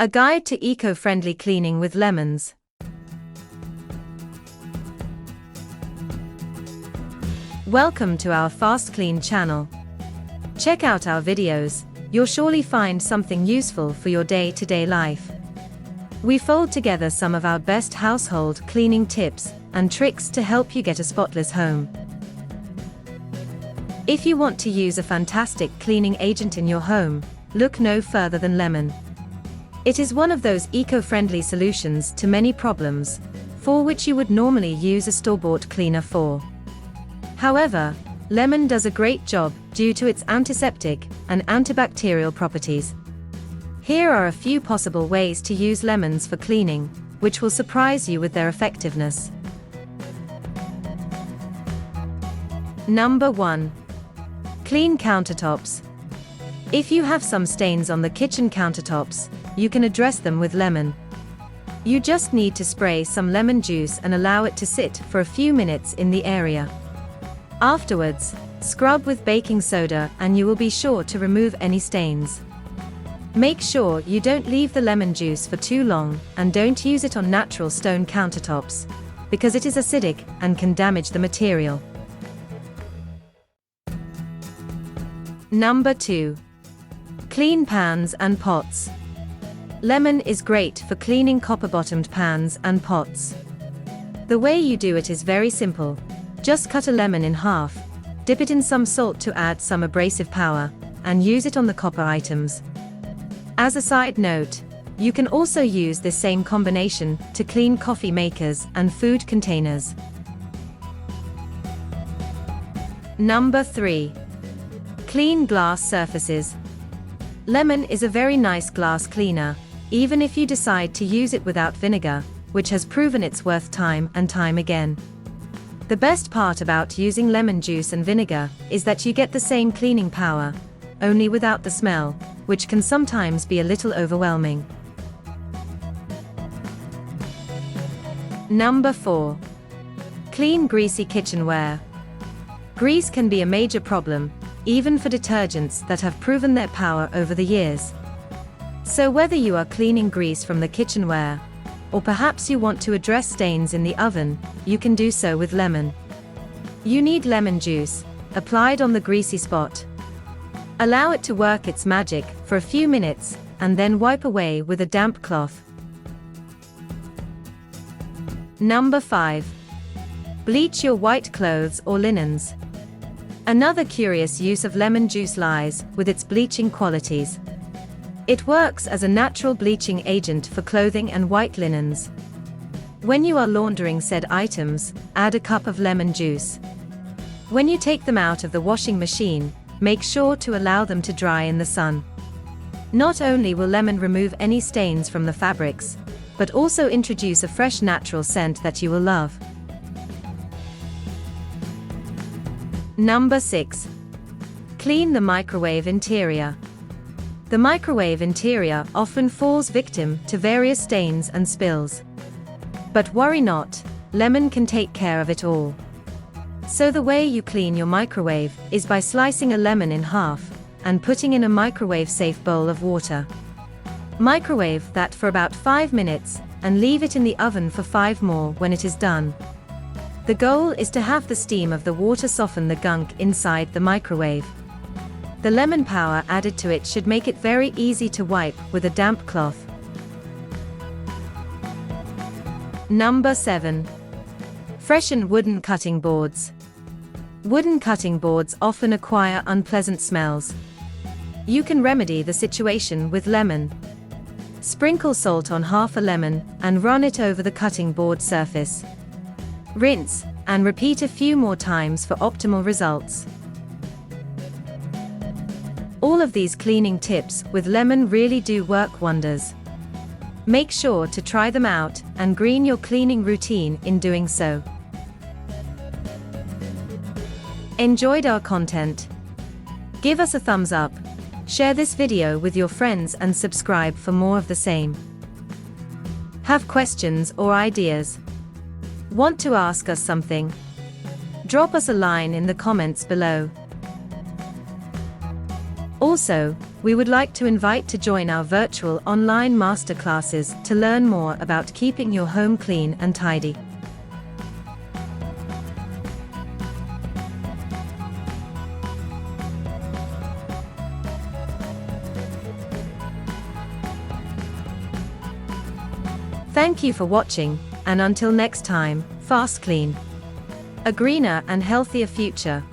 A guide to eco-friendly cleaning with lemons. Welcome to our FastKlean channel. Check out our videos, you'll surely find something useful for your day-to-day life. We fold together some of our best household cleaning tips and tricks to help you get a spotless home. If you want to use a fantastic cleaning agent in your home, look no further than lemon. It is one of those eco-friendly solutions to many problems, for which you would normally use a store-bought cleaner for. However, lemon does a great job due to its antiseptic and antibacterial properties. Here are a few possible ways to use lemons for cleaning, which will surprise you with their effectiveness. Number 1. Clean countertops. If you have some stains on the kitchen countertops, you can address them with lemon. You just need to spray some lemon juice and allow it to sit for a few minutes in the area. Afterwards, scrub with baking soda and you will be sure to remove any stains. Make sure you don't leave the lemon juice for too long and don't use it on natural stone countertops, because it is acidic and can damage the material. Number 2. Clean pans and pots. Lemon is great for cleaning copper-bottomed pans and pots. The way you do it is very simple. Just cut a lemon in half, dip it in some salt to add some abrasive power, and use it on the copper items. As a side note, you can also use this same combination to clean coffee makers and food containers. Number 3. Clean glass surfaces. Lemon is a very nice glass cleaner, even if you decide to use it without vinegar, which has proven its worth time and time again. The best part about using lemon juice and vinegar is that you get the same cleaning power, only without the smell, which can sometimes be a little overwhelming. Number 4. Clean greasy kitchenware. Grease can be a major problem, even for detergents that have proven their power over the years. So whether you are cleaning grease from the kitchenware, or perhaps you want to address stains in the oven, you can do so with lemon. You need lemon juice, applied on the greasy spot. Allow it to work its magic for a few minutes, and then wipe away with a damp cloth. Number 5. Bleach your white clothes or linens. Another curious use of lemon juice lies with its bleaching qualities. It works as a natural bleaching agent for clothing and white linens. When you are laundering said items, add a cup of lemon juice. When you take them out of the washing machine, make sure to allow them to dry in the sun. Not only will lemon remove any stains from the fabrics, but also introduce a fresh natural scent that you will love. Number 6. Clean the microwave interior. The microwave interior often falls victim to various stains and spills. But worry not, lemon can take care of it all. So the way you clean your microwave is by slicing a lemon in half and putting in a microwave-safe bowl of water. Microwave that for about 5 minutes and leave it in the oven for 5 more when it is done. The goal is to have the steam of the water soften the gunk inside the microwave. The lemon power added to it should make it very easy to wipe with a damp cloth. Number 7. Freshen wooden cutting boards. Wooden cutting boards often acquire unpleasant smells. You can remedy the situation with lemon. Sprinkle salt on half a lemon and run it over the cutting board surface. Rinse and repeat a few more times for optimal results. All of these cleaning tips with lemon really do work wonders. Make sure to try them out and green your cleaning routine in doing so. Enjoyed our content? Give us a thumbs up, share this video with your friends and subscribe for more of the same. Have questions or ideas? Want to ask us something? Drop us a line in the comments below. Also, We would like to invite to join our virtual online masterclasses to learn more about keeping your home clean and tidy. Thank you for watching, and until next time, FastKlean. A greener and healthier future.